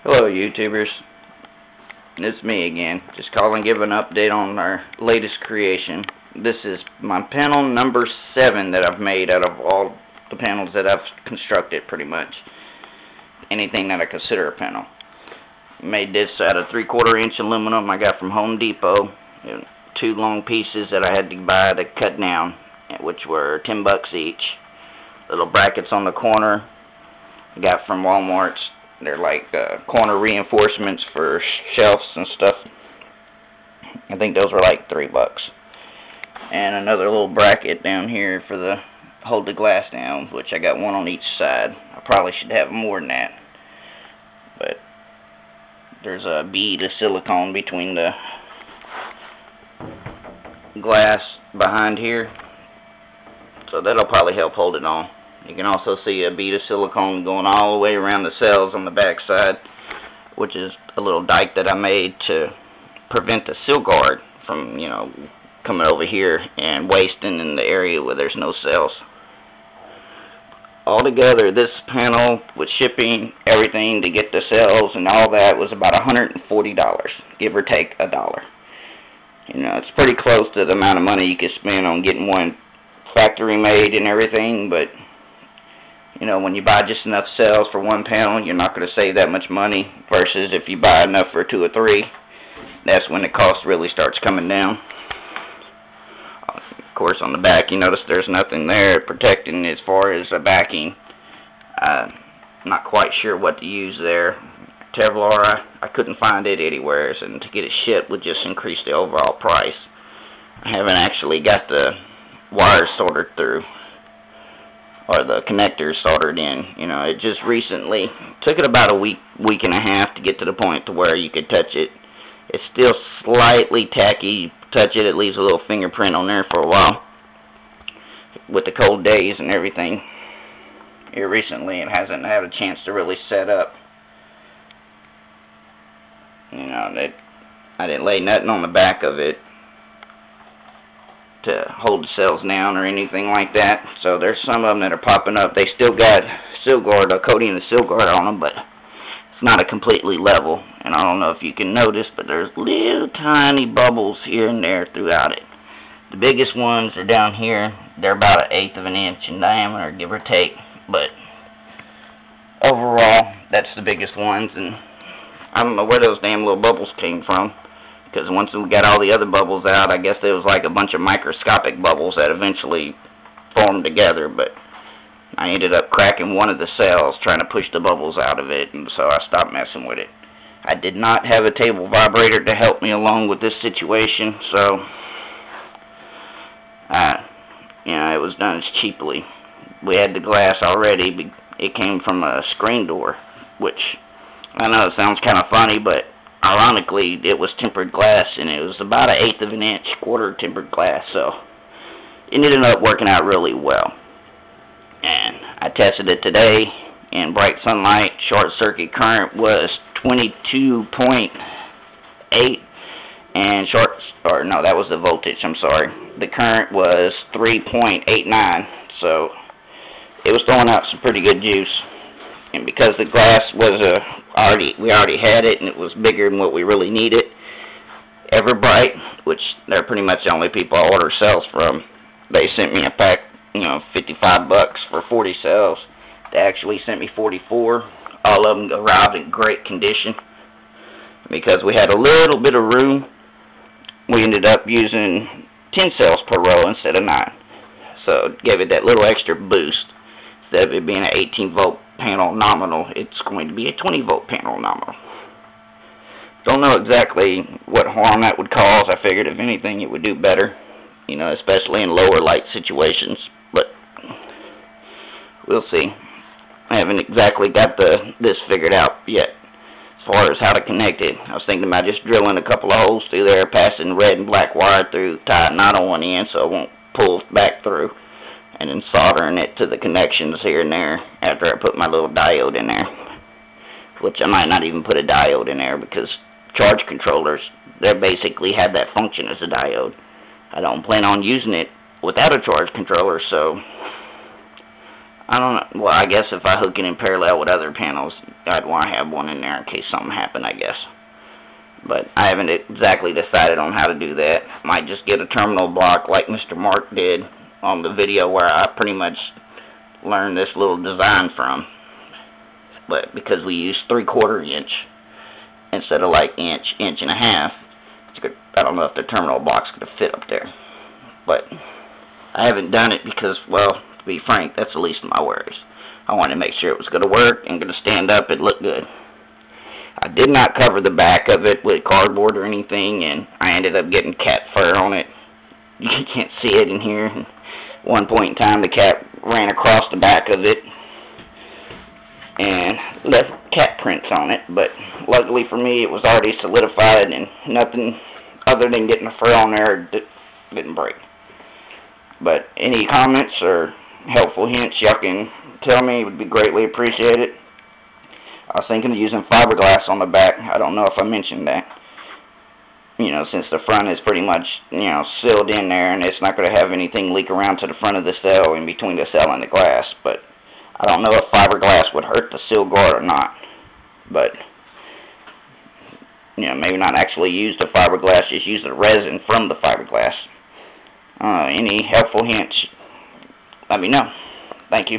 Hello YouTubers, it's me again, just calling give an update on our latest creation. This is my panel number 7 that I've made out of all the panels that I've constructed pretty much. Anything that I consider a panel. Made this out of 3/4 inch aluminum I got from Home Depot. 2 long pieces that I had to buy to cut down, which were $10 each. Little brackets on the corner I got from Walmart. They're like corner reinforcements for shelves and stuff. I think those were like $3. And another little bracket down here for the hold the glass down, which I got one on each side. I probably should have more than that, but there's a bead of silicone between the glass behind here, so that'll probably help hold it on. You can also see a bead of silicone going all the way around the cells on the back side, which is a little dike that I made to prevent the sylgaurd from, coming over here and wasting in the area where there's no cells. Altogether, this panel with shipping, everything to get the cells and all that was about $140, give or take $1. It's pretty close to the amount of money you could spend on getting one factory made and everything, but when you buy just enough cells for one panel, you're not going to save that much money, versus if you buy enough for 2 or 3, that's when the cost really starts coming down. Of course, on the back, you notice there's nothing there protecting as far as a backing. Not quite sure what to use there. Kevlar, I couldn't find it anywhere, and to get it shipped would just increase the overall price. I haven't actually got the wires soldered through, or the connectors soldered in. It just recently took it about a week and a half to get to the point to where you could touch it. It's still slightly tacky. You touch it, it leaves a little fingerprint on there for a while. With the cold days and everything, here recently it hasn't had a chance to really set up. I didn't lay nothing on the back of it to hold the cells down or anything like that. So there's some of them that are popping up. They still got sylgaurd, a coating of sylgaurd on them, but it's not a completely level. And I don't know if you can notice, but there's little tiny bubbles here and there throughout it. The biggest ones are down here. They're about 1/8 of an inch in diameter, give or take. But overall, that's the biggest ones. And I don't know where those damn little bubbles came from, because once we got all the other bubbles out, I guess there was like a bunch of microscopic bubbles that eventually formed together, but I ended up cracking one of the cells trying to push the bubbles out of it, and so I stopped messing with it. I did not have a table vibrator to help me along with this situation, so it was done as cheaply. We had the glass already. It came from a screen door, which I know it sounds kind of funny, but ironically, it was tempered glass, and it was about 1/8 of an inch, quarter tempered glass, so it ended up working out really well. And I tested it today in bright sunlight. Short circuit current was 22.8, and that was the voltage, I'm sorry. The current was 3.89, so it was throwing out some pretty good juice. And because the glass was we already had it, and it was bigger than what we really needed, Everbright, which they're pretty much the only people I order cells from, they sent me a pack, $55 for 40 cells. They actually sent me 44. All of them arrived in great condition. Because we had a little bit of room, we ended up using 10 cells per row instead of 9. So it gave it that little extra boost. Instead of it being an 18-volt panel nominal, it's going to be a 20-volt panel nominal. Don't know exactly what harm that would cause. I figured if anything it would do better, especially in lower light situations, but we'll see. I haven't exactly got this figured out yet as far as how to connect it. I was thinking about just drilling a couple of holes through there, passing red and black wire through, tie a knot on one end so it won't pull back through, and then soldering it to the connections here and there after I put my little diode in there, which I might not even put a diode in there, because charge controllers, they basically have that function as a diode. I don't plan on using it without a charge controller, so I don't know. Well, I guess if I hook it in parallel with other panels, I'd want to have one in there in case something happened, I guess. But I haven't exactly decided on how to do that. Might just get a terminal block like Mr. Mark did on the video where I pretty much learned this little design from. But because we used 3/4 inch instead of like inch and a half, I don't know if the terminal block's going to fit up there. But I haven't done it because, well, to be frank, that's the least of my worries. I wanted to make sure it was going to work and going to stand up and look good. I did not cover the back of it with cardboard or anything, and I ended up getting cat fur on it. You can't see it in here. At one point in time, the cat ran across the back of it and left cat prints on it, but luckily for me, it was already solidified and nothing other than getting the fur on there didn't break. But any comments or helpful hints y'all can tell me would be greatly appreciated. I was thinking of using fiberglass on the back. I don't know if I mentioned that. You know, since the front is pretty much, you know, sealed in there and it's not going to have anything leak around to the front of the cell in between the cell and the glass. But I don't know if fiberglass would hurt the sylgaurd or not. But, you know, maybe not actually use the fiberglass, just use the resin from the fiberglass. Any helpful hints, let me know. Thank you.